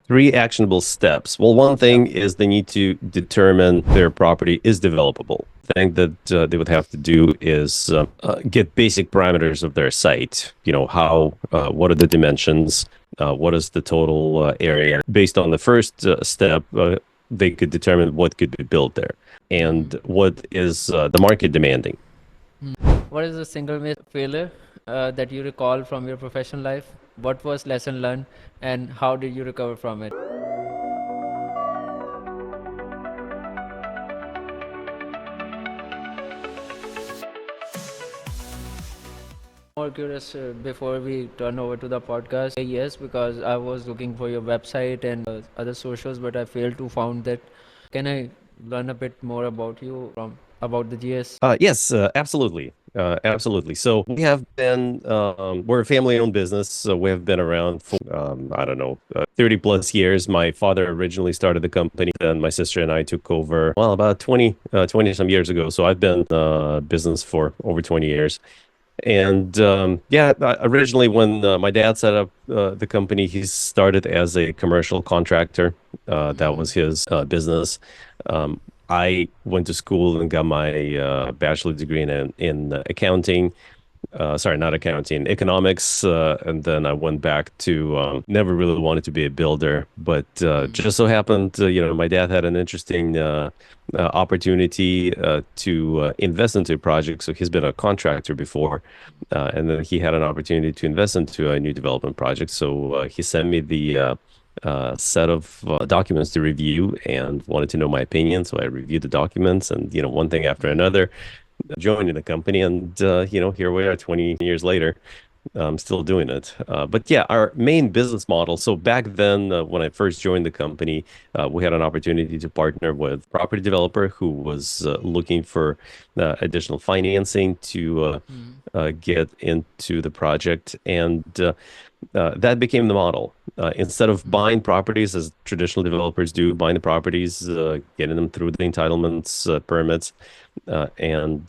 Three actionable steps. Well, one thing is they need to determine their property is developable. The thing that they would have to do is get basic parameters of their site. What are the dimensions? What is the total area? Based on the first step, they could determine what could be built there and what is the market demanding. What is the single most failure that you recall from your professional life? What was lesson learned, and how did you recover from it? More curious before we turn over to the podcast. Yes, because I was looking for your website and other socials, but I failed to found that. Can I learn a bit more about you from about the GS? Yes, absolutely. Absolutely. So we have been, we're a family-owned business. So we have been around for, I don't know, 30 plus years. My father originally started the company, then my sister and I took over, well, about 20 some years ago. So I've been business for over 20 years. And originally when my dad set up the company, he started as a commercial contractor. That was his business. I went to school and got my bachelor's degree in accounting. Sorry, not accounting, economics. And then I went back to never really wanted to be a builder, but just so happened, my dad had an interesting opportunity to invest into a project. So he's been a contractor before, and then he had an opportunity to invest into a new development project. So he sent me the set of documents to review and wanted to know my opinion. So I reviewed the documents and, one thing after another, joining the company. And, here we are 20 years later, still doing it. But yeah, our main business model. So back then, when I first joined the company, we had an opportunity to partner with a property developer who was looking for additional financing to get into the project. And that became the model. Instead of buying properties as traditional developers do, buying the properties, getting them through the entitlements, permits, and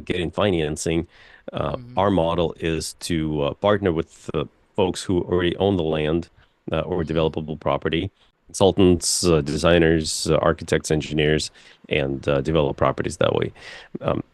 getting financing, our model is to partner with folks who already own the land or developable property, consultants, designers, architects, engineers, and develop properties that way.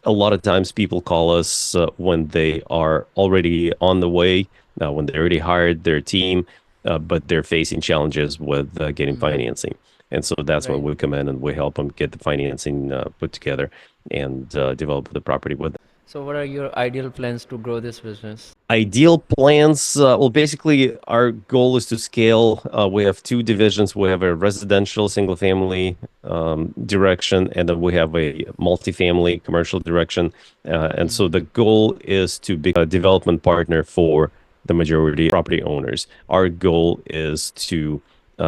A lot of times people call us when they are already on the way, when they already hired their team, but they're facing challenges with getting financing. And so that's when we come in and we help them get the financing put together and develop the property with them. So, what are your ideal plans to grow this business? Ideal plans, well, basically, our goal is to scale. We have two divisions. We have a residential single family direction, and then we have a multifamily commercial direction. And so the goal is to be a development partner for the majority of property owners. Our goal is to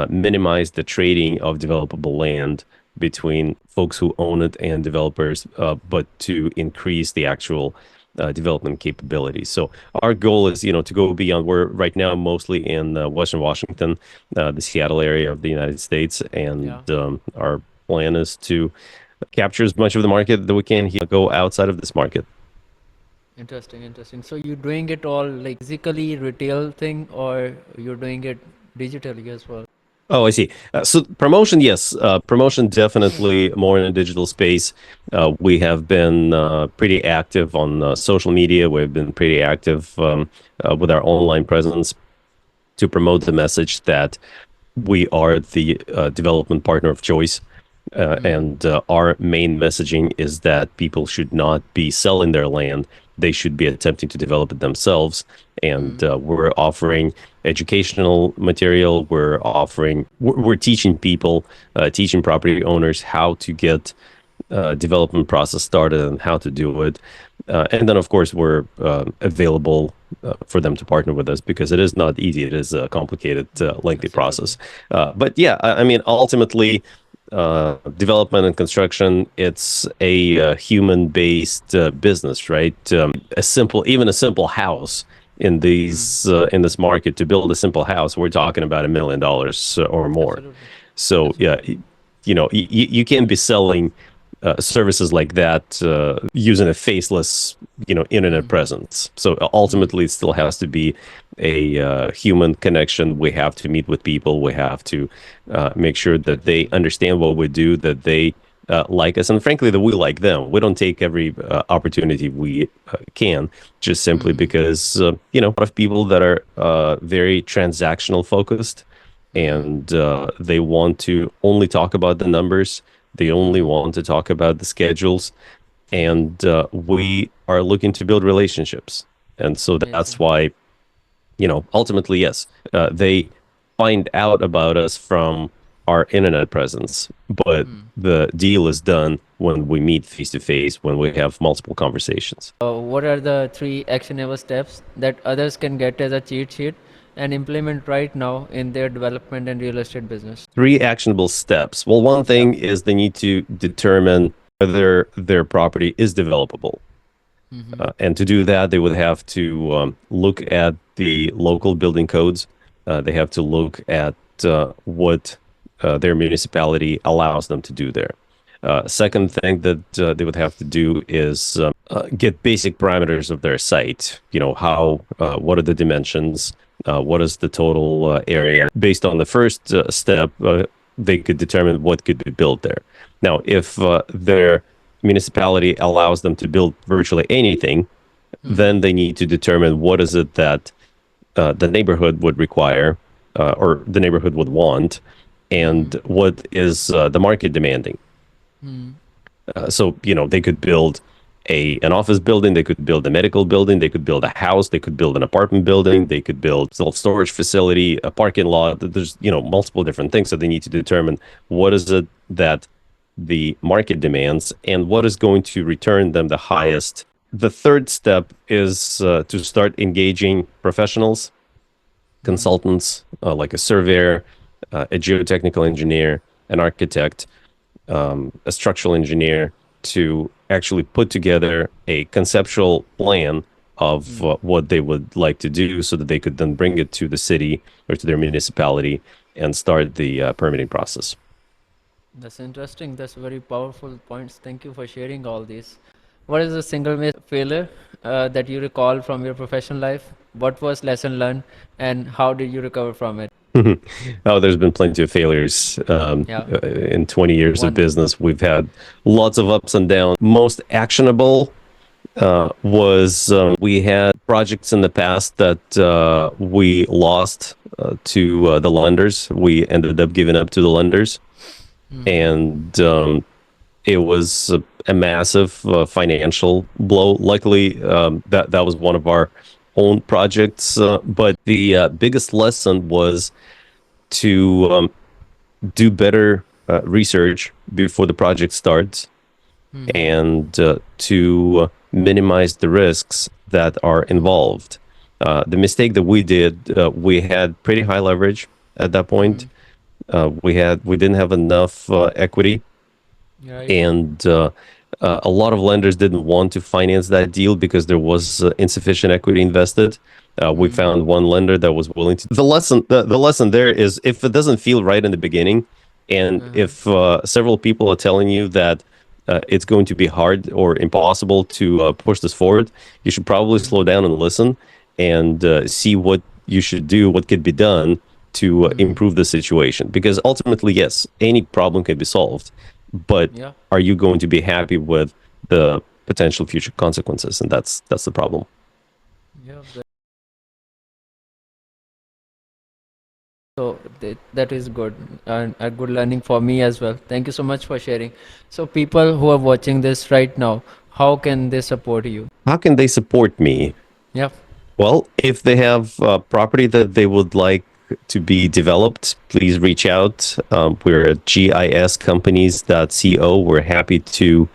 minimize the trading of developable land between folks who own it and developers, but to increase the actual development capabilities. So our goal is, to go beyond. We're right now mostly in Western Washington, the Seattle area of the United States, and our plan is to capture as much of the market that we can go outside of this market. Interesting. So you're doing it all like physically retail thing, or you're doing it digitally as well? Oh, I see. So promotion, yes. Promotion definitely more in a digital space. We have been pretty active on social media. We've been pretty active with our online presence to promote the message that we are the development partner of choice. And our main messaging is that people should not be selling their land. They should be attempting to develop it themselves. And we're offering educational material. We're teaching people, teaching property owners how to get development process started and how to do it. And then, of course, we're available for them to partner with us because it is not easy. It is a complicated, lengthy process. But yeah, I mean, ultimately, development and construction, it's a human-based business, right? Even a simple house in this market, to build a simple house, we're talking about $1 million or more. Absolutely. So yeah, you can't be selling services like that using a faceless internet presence. So ultimately, it still has to be a human connection. We have to meet with people. We have to make sure that they Definitely. understand what we do, that they like us, and frankly, that we like them. We don't take every opportunity we can, just simply Mm-hmm. because a lot of people that are very transactional focused, Mm-hmm. and they want to only talk about the numbers. They only Mm-hmm. want to talk about the schedules, Mm-hmm. and we are looking to build relationships. And so that's Amazing. why, ultimately, yes, they find out about us from our internet presence, but Hmm. the deal is done when we meet face to face, when we have multiple conversations. What are the three actionable steps that others can get as a cheat sheet and implement right now in their development and real estate business? Three actionable steps. Well, one Yeah. thing is they need to determine whether their property is developable. Mm-hmm. And to do that, they would have to look at the local building codes. They have to look at what their municipality allows them to do there. Second thing that they would have to do is get basic parameters of their site. What are the dimensions? What is the total area? Based on the first step, they could determine what could be built there. Now, if their municipality allows them to build virtually anything, Mm-hmm. then they need to determine what is it that the neighborhood would require, or the neighborhood would want, Mm-hmm. and what is the market demanding. Mm-hmm. So they could build an office building, they could build a medical building, they could build a house, they could build an apartment building, they could build self storage facility, a parking lot. There's multiple different things. So they need to determine what is it that the market demands and what is going to return them the highest. The third step is to start engaging professionals, Mm-hmm. consultants, like a surveyor, a geotechnical engineer, an architect, a structural engineer, to actually put together a conceptual plan of Mm. what they would like to do so that they could then bring it to the city or to their municipality and start the permitting process. That's interesting. That's very powerful points. Thank you for sharing all these. What is the single most failure that you recall from your professional life? What was lesson learned, and how did you recover from it? Oh, there's been plenty of failures Yeah. in 20 years of One. business. We've had lots of ups and downs. Most actionable was we had projects in the past that we lost to the lenders. We ended up giving up to the lenders, Mm-hmm. and it was a massive financial blow. Luckily, that was one of our own projects, but the biggest lesson was to do better research before the project starts, Mm-hmm. and to minimize the risks that are Mm-hmm. involved. The mistake that we did, we had pretty high leverage at that Mm-hmm. point. We didn't have enough equity, Right. and a lot of lenders didn't want to finance that deal because there was insufficient equity invested. We Mm-hmm. found one lender that was willing to. The lesson there is, if it doesn't feel right in the beginning, and Uh-huh. if several people are telling you that it's going to be hard or impossible to push this forward, you should probably slow Mm-hmm. down and listen, and see what you should do, what could be done to Mm-hmm. improve the situation. Because ultimately, yes, any problem can be solved, but Yeah. are you going to be happy with the potential future consequences? And that's the problem. Yeah. So that is good and a good learning for me as well. Thank you so much for sharing. So people who are watching this right now, how can they support you? How can they support me? Yeah. Well, if they have property that they would like to be developed, please reach out. We're at giscompanies.co. We're happy to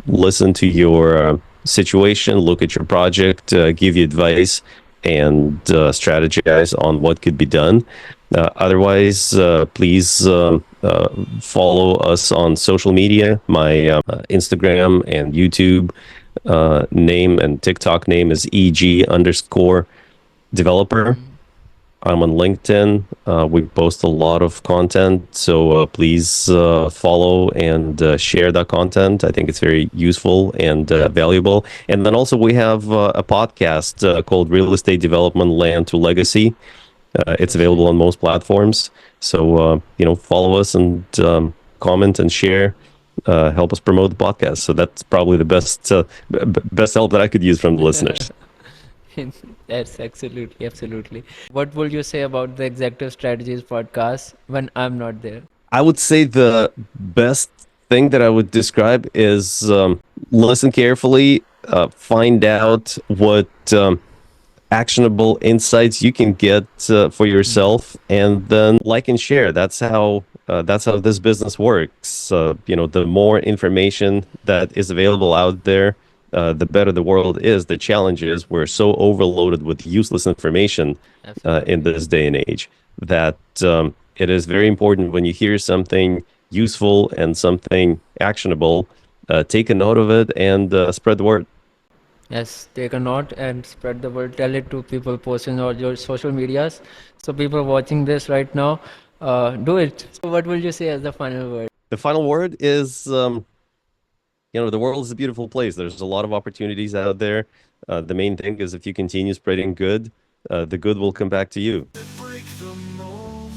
listen to your situation, look at your project, give you advice, and strategize on what could be done. Otherwise, please follow us on social media. My Instagram and YouTube name and TikTok name is EG underscore developer. Mm-hmm. I'm on LinkedIn. We post a lot of content, so please follow and share that content. I think it's very useful and valuable. And then also we have a podcast called Real Estate Development Land to Legacy. It's Okay. available on most platforms. So follow us and comment and share. Help us promote the podcast. So that's probably the best help that I could use from the listeners. That's absolutely, absolutely. What would you say about the Executive Strategies podcast when I'm not there? I would say the best thing that I would describe is listen carefully, find out what actionable insights you can get for Hmm. yourself, and then like and share. That's how this business works. The more information that is available out there, the better the world is. The challenge is we're so overloaded with useless information in Absolutely. this day and age that it is very important when you hear something useful and something actionable, take a note of it and spread the word. Yes, take a note and spread the word. Tell it to people, post in all your social medias. So people watching this right now, do it. So what will you say as the final word? The final word is the world is a beautiful place. There's a lot of opportunities out there. The main thing is if you continue spreading good, the good will come back to you. Break the mold,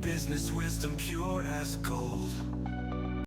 business wisdom pure as gold.